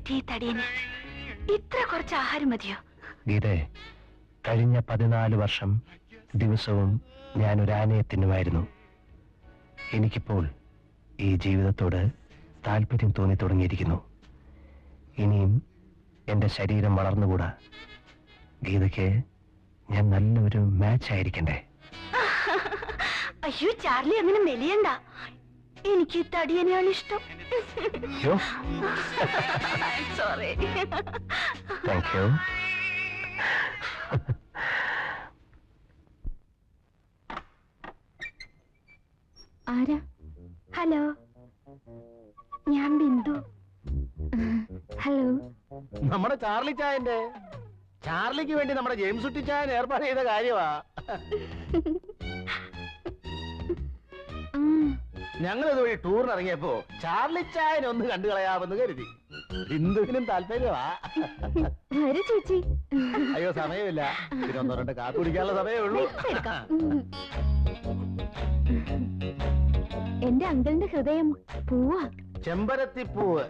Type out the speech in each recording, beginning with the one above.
പറ്റിയ തടിയന് ഇത്ര കുറച്ച് ആഹാരം മതിയോ? ഗീതേ, കഴിഞ്ഞ 14 വർഷം ദിവസവും ഞാൻ ഒരു ആനയെ തിന്നുമായിരുന്നു. എനിക്കിപ്പോൾ ഈ ജീവിതത്തോട് താല്പര്യം തോന്നി തുടങ്ങിയിരിക്കുന്നു. ഇനിയും എന്റെ ശരീരം വളർന്നുകൂടാ. ഗീതയ്ക്ക് ഞാൻ നല്ലൊരു മാച്ച് ആയിരിക്കണ്ടേ? അയ്യോ ചാർലി, അങ്ങനെ മെലിയണ്ട. എനിക്ക് തടിയനെയാണ് ഇഷ്ടം. സോറി. Thank you. ആരാ? ഹലോ, ഞാൻ ബിന്ദു. ഹലോ. നമ്മുടെ ചാർലി ചായന്റെ. ചാർലിക്ക് വേണ്ടി നമ്മുടെ ജെയിംസ് കുട്ടി ചായൻ ഏർപ്പാട് ചെയ്ത കാര്യമാ. ഞങ്ങൾ ഇതുവഴി ടൂറിന് ഇറങ്ങിയപ്പോ ചാർലി ചായനെ ഒന്ന് കണ്ടു കളയാമെന്ന് കരുതി. ബിന്ദുവിനും താല്പര്യമാ. ചേച്ചി. അയ്യോ സമയമില്ല, പിന്നെ 1-2 കാപ്പി കുടിക്കാനുള്ള സമയമേ ഉള്ളൂ. എന്റെ അങ്കിളിന്റെ ഹൃദയം പൂവാ, ചെമ്പരത്തിപ്പൂവ്.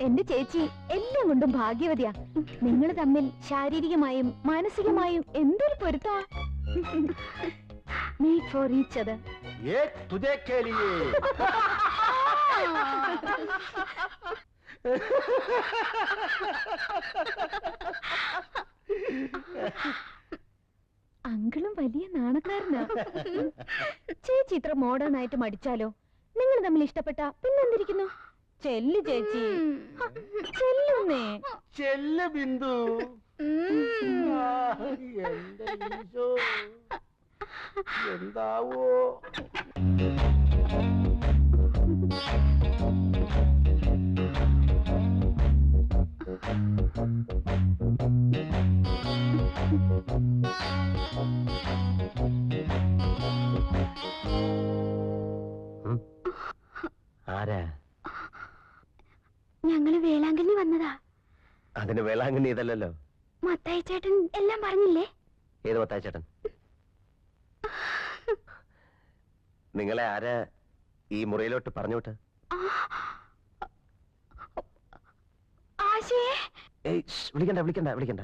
എന്റെ ചേച്ചി എല്ലാം കൊണ്ടും ഭാഗ്യവതിയാ. നിങ്ങൾ തമ്മിൽ ശാരീരികമായും മാനസികമായും എന്തൊരു പൊരുത്താ. Made for each other. ये तुझे के लिए. അങ്കിളും വലിയ നാണക്കാരനാ. ചേച്ചി ഇത്ര മോഡേൺ ആയിട്ട് മടിച്ചാലോ? നിങ്ങൾ തമ്മിൽ ഇഷ്ടപ്പെട്ട പിന്നെന്തിരിക്കുന്നു? ചെല്ലു ചേച്ചി, ചെല്ലുന്നേ. ചെല്ല് ബിന്ദു. എന്താവോ? ആരാ? ഞങ്ങള് വേളാങ്കണ്ണി വന്നതാ. അതിന് വേളാങ്കണ്ണി ഇതല്ലല്ലോ. മത്തായി ചേട്ടൻ എല്ലാം പറഞ്ഞില്ലേ? ഏത് മത്തായി ചേട്ടൻ? നിങ്ങളെ ആരാ ഈ മുറിയിലോട്ട് പറഞ്ഞോട്ട്? വിളിക്കണ്ട വിളിക്കണ്ട വിളിക്കണ്ട.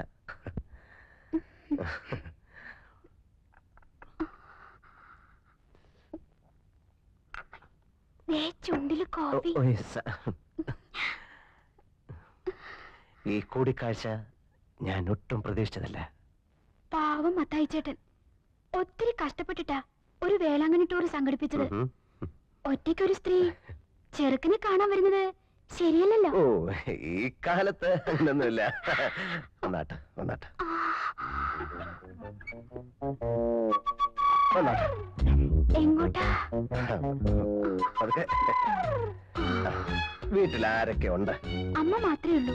ചുണ്ടില് കോഫി. ഈ കൂടിക്കാഴ്ച ഞാൻ ഒട്ടും പ്രതീക്ഷിച്ചതല്ല. പാവം മത്തായി ചേട്ടൻ ഒത്തിരി കഷ്ടപ്പെട്ടിട്ടാ ഒരു വേളാങ്കണ്ണി ടൂർ സംഘടിപ്പിച്ചത്. ഒറ്റയ്ക്കൊരു സ്ത്രീ ചെറുക്കനെ കാണാൻ വരുന്നത് ശരിയല്ലല്ലോ. ഓ, ഈ കാലത്ത് അങ്ങനൊന്നുമില്ല. വന്നാട്ടെ വന്നാട്ടെ വന്നാട്ടെ. എങ്ങോട്ടാ? വീട്ടിൽ ആരൊക്കെ ഉണ്ട്? അമ്മ മാത്രമേ ഉള്ളൂ.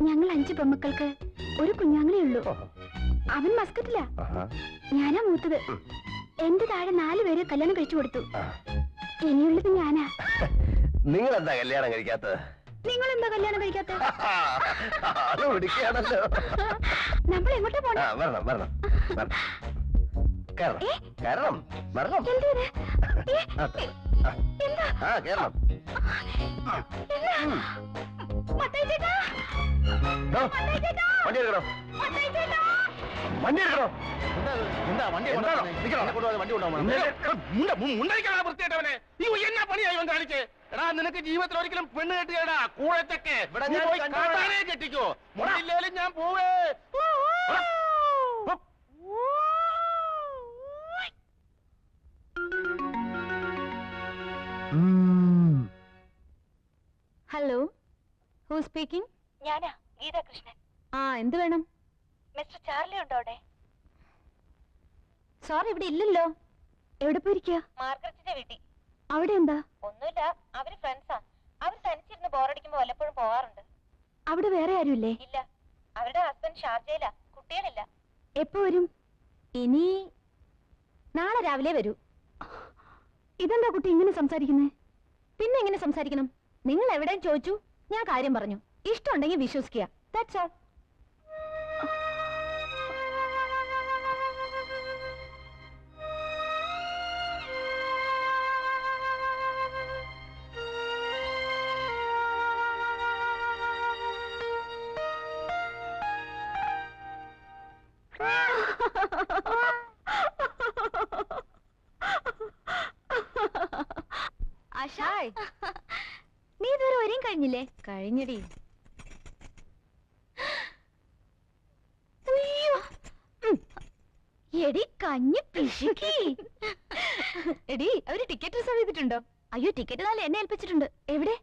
ഞങ്ങൾ 5 പെമ്മക്കൾക്ക് ഒരു കുഞ്ഞാങ്ങളേ ഉള്ളൂ. അവൻ മസ്കറ്റില്ല. ഞാനാ മൂത്തത്. എന്റെ താഴെ 4 പേരെ കല്യാണം കഴിച്ചു കൊടുത്തു. ഇനിയുള്ളത് ഞാനാ. നിങ്ങൾ എന്താ കല്യാണം കഴിക്കാത്തത്? നിങ്ങൾ എന്താ കല്യാണം കഴിക്കാത്തത്? പിടിക്കുകയാണല്ലോ. നമ്മൾ എങ്ങോട്ടാ പോണേ? വരണം വരണം വരണം. കേരളം വരണം. ആ കേരളം. വണ്ടി എടുക്കണോ? വണ്ടി എടുക്കണോ? എന്താ വണ്ടി വൃത്തിയായിട്ടവനെ എന്നാ പണിയായി ഇവൻ കാണിച്ചേ? എടാ നിനക്ക് ജീവിതത്തിൽ ഒരിക്കലും പെണ്ണ് കെട്ടിയടാ കൂഴത്തൊക്കെ കാട്ടാനെ കെട്ടിക്കോ. മുടിയില്ലേലും ഞാൻ പോവേ. Hello, who speaking? ഞാനാ ഗീതാ കൃഷ്ണൻ. ആ, എന്ത് വേണം? മിസ്റ്റർ ചാർലി ഉണ്ടോ അവിടെ? സോറി, ഇവിടെ ഇല്ലല്ലോ. എവിടെ പോയിരിക്കുക? മാർഗരറ്റിന്റെ വീട്ടിൽ. അവിടെ എന്താ? ഒന്നുമില്ല, അവര് ഫ്രണ്ട്സാ. അവർ തനിച്ചിരുന്ന് ബോറടിക്കുമ്പോ വല്ലപ്പോഴും പോവാറുണ്ട്. അവിടെ വേറെ ആരുമില്ലേ? ഇല്ല, അവരുടെ ഹസ്ബൻഡ് ഷാർജയിലാ. കുട്ടികളില്ല. എപ്പോ വരും? ഇനി നാളെ രാവിലെ വരൂ. ഇതെന്താ കുട്ടി ഇങ്ങനെ സംസാരിക്കുന്നേ? പിന്നെ എങ്ങനെ സംസാരിക്കണം? നിങ്ങൾ എവിടെയും ചോദിച്ചു, ഞാൻ കാര്യം പറഞ്ഞു. ഇഷ്ടമുണ്ടെങ്കിൽ വിശ്വസിക്കുക. That's all. ഹായ്. നീ ഇതുവരെ വരെയും കഴിഞ്ഞില്ലേ? കഴിഞ്ഞടി. എടി കഞ്ഞി പിശുക്കി. എടി അവര് ടിക്കറ്റ് റിസർവ് ചെയ്തിട്ടുണ്ടോ? അയ്യോ ടിക്കറ്റ് നാളെ എന്നെ ഏൽപ്പിച്ചിട്ടുണ്ട്. എവിടെ?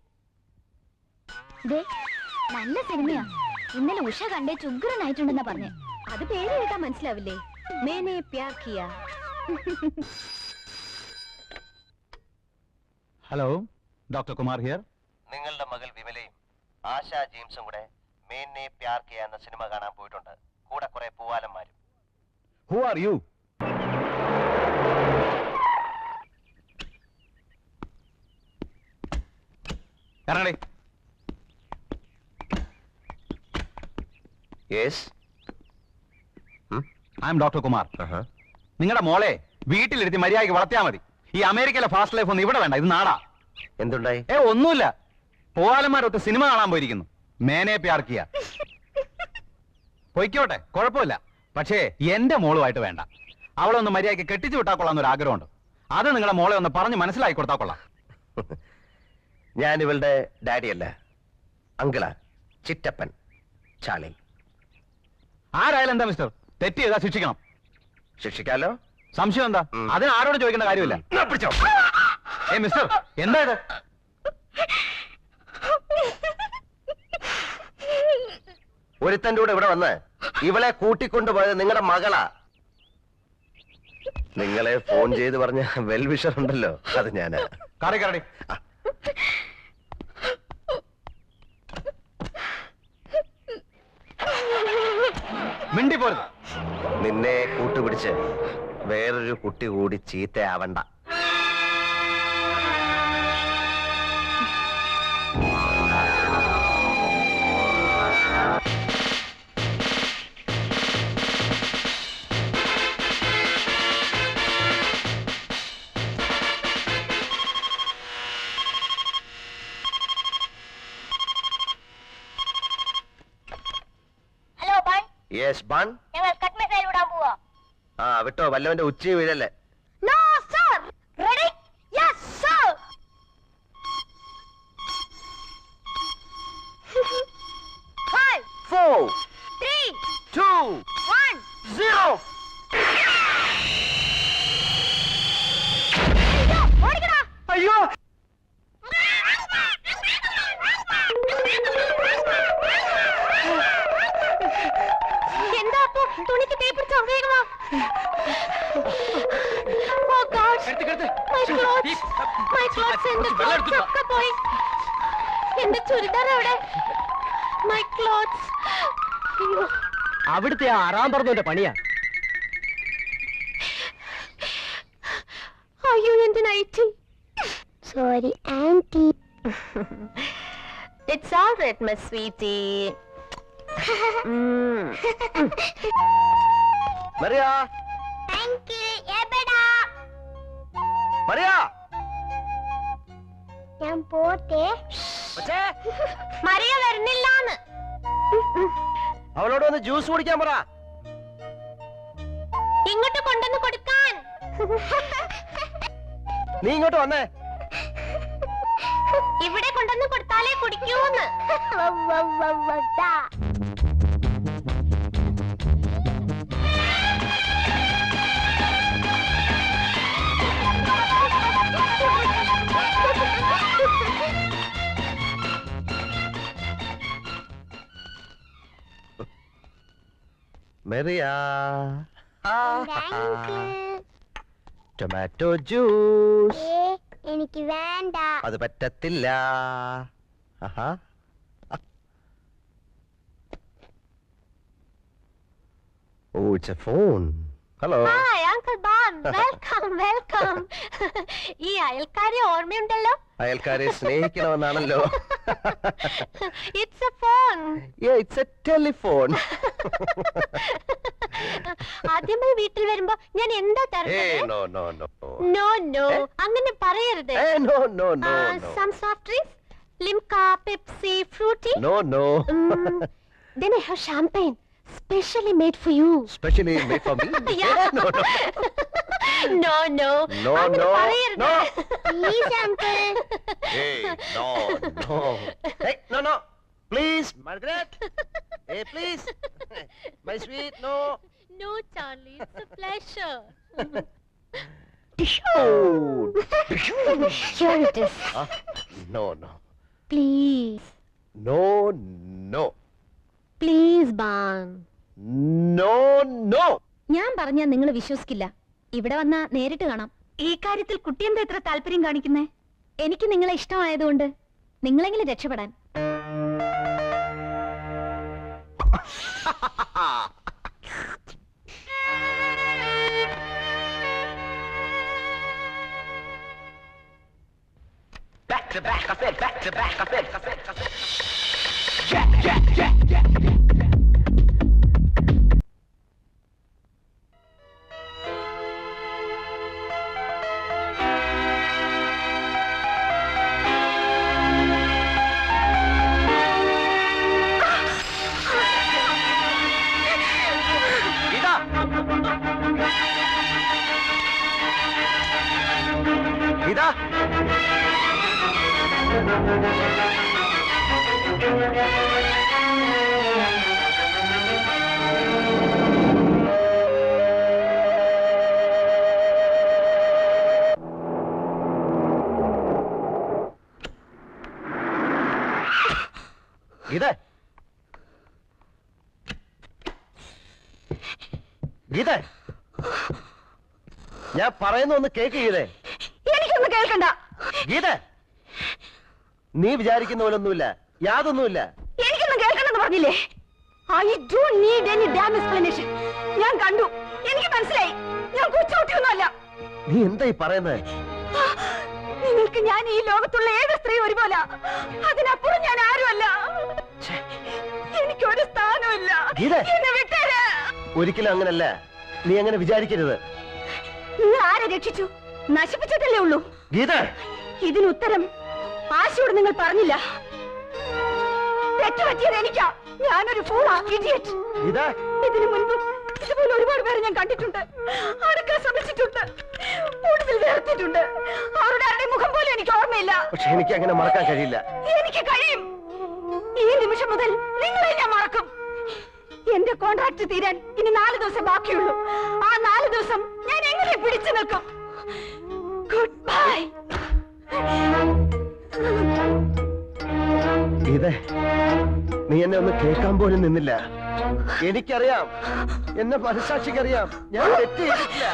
ദേ നല്ല സിനിമയാ. ഇന്നലെ ഉഷ കണ്ടേ ചുഗ്രനായിട്ടുണ്ടെന്നാ പറഞ്ഞേ. അത് പേര് കേട്ടാ മനസ്സിലാവില്ലേ? Maine Pyar Kiya. Hello, doctor Kumar here. നിങ്ങളുടെ മകൾ വിമലയും ആശാ ജെയിംസും കൂടെ മേനെ പ്യാർ കിയ എന്ന സിനിമ കാണാൻ പോയിട്ടുണ്ട്. കൂടെ കുറെ പൂവാലന്മാരും. Who are you? ഇറങ്ങടി. Yes. I am doctor Kumar. നിങ്ങളുടെ മോളെ വീട്ടിലിരുത്തി മര്യാദയ്ക്ക് വളർത്തിയാ മതി. ഈ അമേരിക്കയിലെ ഫാസ്റ്റ് ലൈഫ് ഒന്നും ഇവിടെ വേണ്ട. ഇത് നാടാ. എന്തുണ്ടായി? ഒന്നുമില്ല. പൂവാലന്മാരൊത്ത് സിനിമ കാണാൻ പോയിരിക്കുന്നു. മേനെ പ്യാർ കിയ. പൊയ്ക്കോട്ടെ, കുഴപ്പമില്ല. പക്ഷേ എന്റെ മോളുമായിട്ട് വേണ്ട. അവളെ ഒന്ന് മര്യാദയ്ക്ക് കെട്ടിച്ചു വിട്ടാ കൊള്ളാന്നൊരു ആഗ്രഹമുണ്ട്. അത് നിങ്ങളുടെ മോളെ ഒന്ന് പറഞ്ഞ് മനസ്സിലാക്കി കൊടുത്താൽ കൊള്ളാം. ഞാൻ ഇവളുടെ ഡാഡിയല്ല, അങ്കിളാ, ചിറ്റപ്പൻ ചാളി. ആരായാലും എന്താ മിസ്റ്റർ, തെറ്റ് ചെയ്താ ശിക്ഷിക്കണം. ശിക്ഷിക്കാലോ? സംശയം എന്താ? അതിന് ആരോടും ചോദിക്കേണ്ട കാര്യമില്ല. പിടിച്ചോ. മിസ്റ്റർ, എന്താ ഇത്? ഒരുത്തന്റെ കൂടെ ഇവിടെ വന്ന് ഇവളെ കൂട്ടിക്കൊണ്ടുപോയത് നിങ്ങളുടെ മകളാ. നിങ്ങളെ ഫോൺ ചെയ്ത് പറഞ്ഞ വെൽവിഷർ ഉണ്ടല്ലോ, അത് ഞാനാ. കറി കറടി. മിണ്ടി പോരുത്. നിന്നെ കൂട്ടുപിടിച്ച് വേറൊരു കുട്ടി കൂടി ചീത്തയാവണ്ട. Hello bun. Yes bun. ഞങ്ങൾ കട്ട് മിസൈൽ വിടാൻ പോവാ. ആ വിട്ടോ, വല്ലവന്റെ ഉച്ച വീഴല്ലേ. No sir. Ready? Yes sir. 5 4 3 2 1 0. ഓടിക്കടാ. അയ്യോ, എന്താ അപ്പൊ തുണിക്ക് തീ പിടിച്ചോ? വേഗം വാ. Oh God. My clothes. My clothes and the clothes ഒക്കെ പോയി. എന്റെ ചുരിദാർ എവിടെ? My clothes. അയ്യോ. അവിടുത്തെ ആറാം പറഞ്ഞതിന്റെ പണിയാ. അയ്യോ എന്റെ nightie. Sorry auntie. It's all right, my sweetie. Mariya, Uncle എബടാ. മറിയ. ഞാൻ പോട്ടെ. പക്ഷേ മറിയ വരുന്നില്ലാന്ന്. അവളോട് ഒന്ന് ജ്യൂസ് കുടിക്കാൻ പറ. ഇങ്ങോട്ട് കൊണ്ടുവന്ന് കൊടുക്കാൻ. നീ ഇങ്ങോട്ട് വന്നേ. ഇവിടെ കൊണ്ടുവന്ന് കൊടുത്താലേ കുടിക്കൂന്ന്. Mariya, tomato juice. എനിക്ക് വേണ്ട. അത് പറ്റത്തില്ല. ആഹാ. Oh, it's a phone. Hello. Hi, Uncle Bon. Welcome, welcome. ഈ അയൽക്കാരെ ഓർമ്മയുണ്ടല്ലോ? അയൽക്കാരെ സ്നേഹിക്കണമെന്നാണല്ലോ. It's a phone. Yeah, it's a telephone. ആദ്യമായി വീട്ടിൽ വരുമ്പോ ഞാൻ എന്താ Hey, തരുന്നത്? no, no, no. No, no. അങ്ങനെ പറയരുത്. Hey, no, no, no, no. Some soft drinks? Limca, Pepsi, Fruity? No, no. Then I have champagne, specially made for you. Specially made for me. Yeah. No, no. No no No, അങ്ങനെ no, പറയരുത്. no. Please, uncle. Hey, no, no. Hey, no, no. Please, Margaret. Hey, please. My sweet, no. No, Charlie, it's a pleasure. Here it is. Huh? No, no. Please, No, no. please, Ban. No, no. ഞാൻ പറഞ്ഞാൽ നിങ്ങൾ വിശ്വസിക്കില്ല. ഇവിടെ വന്നാ നേരിട്ട് കാണാം. ഈ കാര്യത്തിൽ കുട്ടി എന്താ ഇത്ര താല്പര്യം കാണിക്കുന്നേ? എനിക്ക് നിങ്ങളെ ഇഷ്ടമായതുകൊണ്ട് നിങ്ങളെങ്കിലും രക്ഷപ്പെടാൻ. Back to back, I said back to back, I said. Gita! Gita! Gita! ഞാൻ പറയുന്ന ഒന്ന് കേക്ക് ഗീതേ. എനിക്കൊന്നും കേൾക്കണ്ട. ഗീത, നീ വിചാരിക്കുന്ന പോലൊന്നുമില്ല, യാതൊന്നുമില്ല. എനിക്കൊന്നും കേൾക്കണ്ടെന്ന് പറഞ്ഞില്ലേ? I don't need any damn explanation. ഞാൻ കണ്ടു, എനിക്ക് മനസ്സിലായി. ഞാൻ കൊച്ചുകുട്ടിയൊന്നുമല്ല. നീ എന്തായി പറയുന്നത്? നിങ്ങൾക്ക് ഞാൻ ഈ ലോകത്തുള്ള ഏത് സ്ത്രീ ഒരുപോലെ, അതിനപ്പുറം ഞാൻ ആരുമല്ല. എനിക്കൊരു സ്ഥാനമില്ല. ഗീത. എന്നെ വിട്ടേര്. ഒരിക്കലും അങ്ങനല്ല, നീ അങ്ങനെ വിചാരിക്കരുത്. നിങ്ങൾ ആരെ രക്ഷിച്ചു? നശിപ്പിച്ചിട്ടല്ലേ ഉള്ളൂ. ഗീത, ഇതിന് ഉത്തരം ആശയോട് നിങ്ങൾ പറഞ്ഞില്ല. തെറ്റുപറ്റിയത് എനിക്കാ. ഞാനൊരു ഫൂളാ, ഇഡിയറ്റ്. ഗീത, ഇതിനു മുൻപ് ഇതുപോലെ ഒരുപാട് പേരെ ഞാൻ കണ്ടിട്ടുണ്ട്, അടുക്കാൻ ശ്രമിച്ചിട്ടുണ്ട്, കൂടുതൽ വേർത്തിട്ടുണ്ട്. അവരുടെ ആരുടെ മുഖം പോലും എനിക്ക് ഓർമ്മയില്ല. പക്ഷെ എനിക്ക് അങ്ങനെ മറക്കാൻ കഴിയില്ല. എനിക്ക് കഴിയും. ഈ നിമിഷം മുതൽ നിങ്ങളെ ഞാൻ മറക്കും. എന്റെ കോൺട്രാക്ട് തീരാൻ ഇനി 4 ദിവസം ബാക്കിയുള്ളൂ. ആ 4 ദിവസം ഞാൻ എങ്ങനെ പിടിച്ചു നിൽക്കും? Good bye. ഗീത, നീ എന്നെ ഒന്ന് കേൾക്കാൻ പോലും നിന്നില്ല. എനിക്കറിയാം, എന്നെ മനസ്സാക്ഷിക്കറിയാം, ഞാൻ തെറ്റ് ചെയ്തിട്ടില്ല.